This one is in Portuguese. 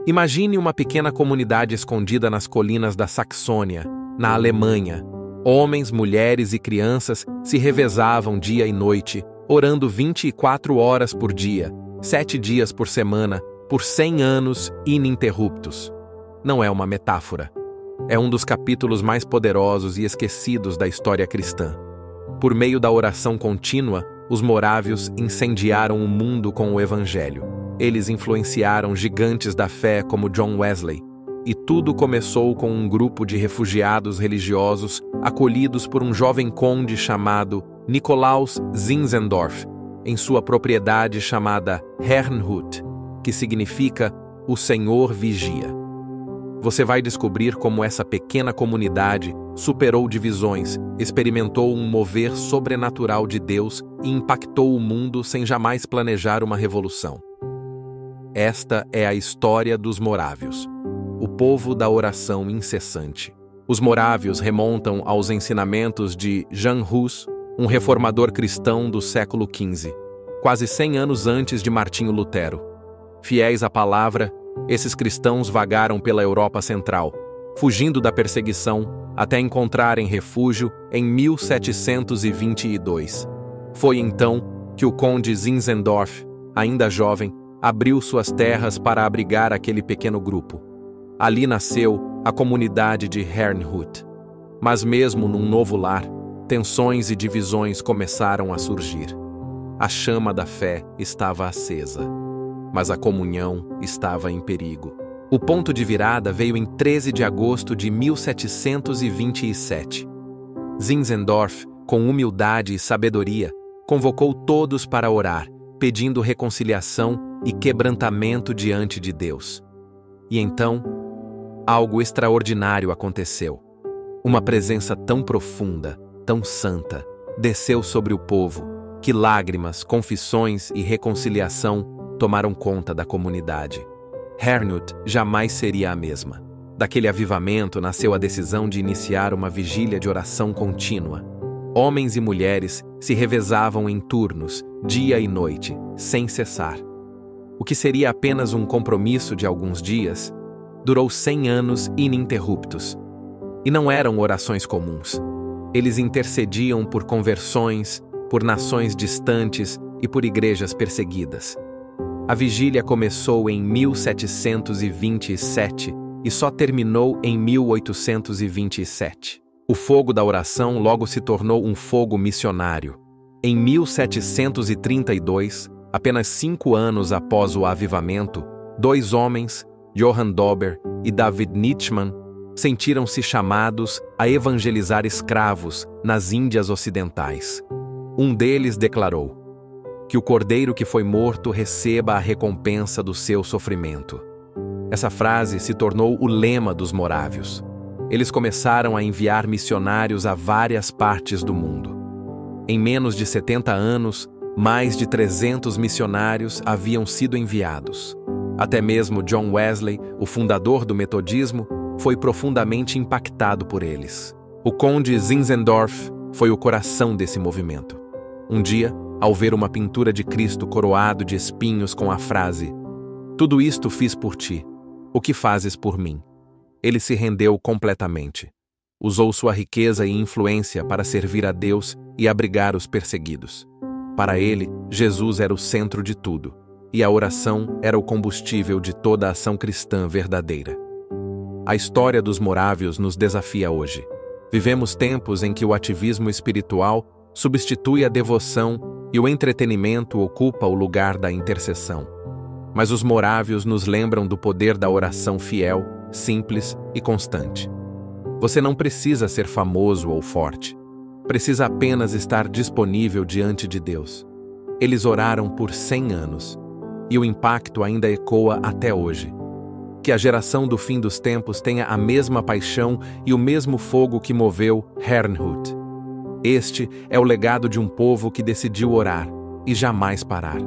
Imagine uma pequena comunidade escondida nas colinas da Saxônia, na Alemanha. Homens, mulheres e crianças se revezavam dia e noite, orando 24 horas por dia, 7 dias por semana, por 100 anos ininterruptos. Não é uma metáfora. É um dos capítulos mais poderosos e esquecidos da história cristã. Por meio da oração contínua, os morávios incendiaram o mundo com o Evangelho. Eles influenciaram gigantes da fé como John Wesley. E tudo começou com um grupo de refugiados religiosos acolhidos por um jovem conde chamado Nikolaus Zinzendorf, em sua propriedade chamada Herrnhut, que significa o Senhor vigia. Você vai descobrir como essa pequena comunidade superou divisões, experimentou um mover sobrenatural de Deus e impactou o mundo sem jamais planejar uma revolução. Esta é a história dos morávios, o povo da oração incessante. Os morávios remontam aos ensinamentos de Jan Hus, um reformador cristão do século XV, quase 100 anos antes de Martinho Lutero. Fiéis à palavra, esses cristãos vagaram pela Europa Central, fugindo da perseguição até encontrarem refúgio em 1722. Foi então que o conde Zinzendorf, ainda jovem, abriu suas terras para abrigar aquele pequeno grupo. Ali nasceu a comunidade de Herrnhut. Mas mesmo num novo lar, tensões e divisões começaram a surgir. A chama da fé estava acesa, mas a comunhão estava em perigo. O ponto de virada veio em 13 de agosto de 1727. Zinzendorf, com humildade e sabedoria, convocou todos para orar, pedindo reconciliação e quebrantamento diante de Deus. E então, algo extraordinário aconteceu. Uma presença tão profunda, tão santa, desceu sobre o povo, que lágrimas, confissões e reconciliação tomaram conta da comunidade. Herrnhut jamais seria a mesma. Daquele avivamento nasceu a decisão de iniciar uma vigília de oração contínua. Homens e mulheres se revezavam em turnos, dia e noite, sem cessar. O que seria apenas um compromisso de alguns dias, durou 100 anos ininterruptos. E não eram orações comuns. Eles intercediam por conversões, por nações distantes e por igrejas perseguidas. A vigília começou em 1727 e só terminou em 1827. O fogo da oração logo se tornou um fogo missionário. Em 1732, apenas 5 anos após o avivamento, 2 homens, Johann Dober e David Nitschmann, sentiram-se chamados a evangelizar escravos nas Índias Ocidentais. Um deles declarou: "Que o cordeiro que foi morto receba a recompensa do seu sofrimento." Essa frase se tornou o lema dos morávios. Eles começaram a enviar missionários a várias partes do mundo. Em menos de 70 anos, mais de 300 missionários haviam sido enviados. Até mesmo John Wesley, o fundador do metodismo, foi profundamente impactado por eles. O conde Zinzendorf foi o coração desse movimento. Um dia, ao ver uma pintura de Cristo coroado de espinhos com a frase: "Tudo isto fiz por ti, o que fazes por mim?", ele se rendeu completamente. Usou sua riqueza e influência para servir a Deus e abrigar os perseguidos. Para ele, Jesus era o centro de tudo, e a oração era o combustível de toda a ação cristã verdadeira. A história dos morávios nos desafia hoje. Vivemos tempos em que o ativismo espiritual substitui a devoção e o entretenimento ocupa o lugar da intercessão. Mas os morávios nos lembram do poder da oração fiel, simples e constante. Você não precisa ser famoso ou forte. Precisa apenas estar disponível diante de Deus. Eles oraram por 100 anos, e o impacto ainda ecoa até hoje. Que a geração do fim dos tempos tenha a mesma paixão e o mesmo fogo que moveu Herrnhut. Este é o legado de um povo que decidiu orar e jamais parar.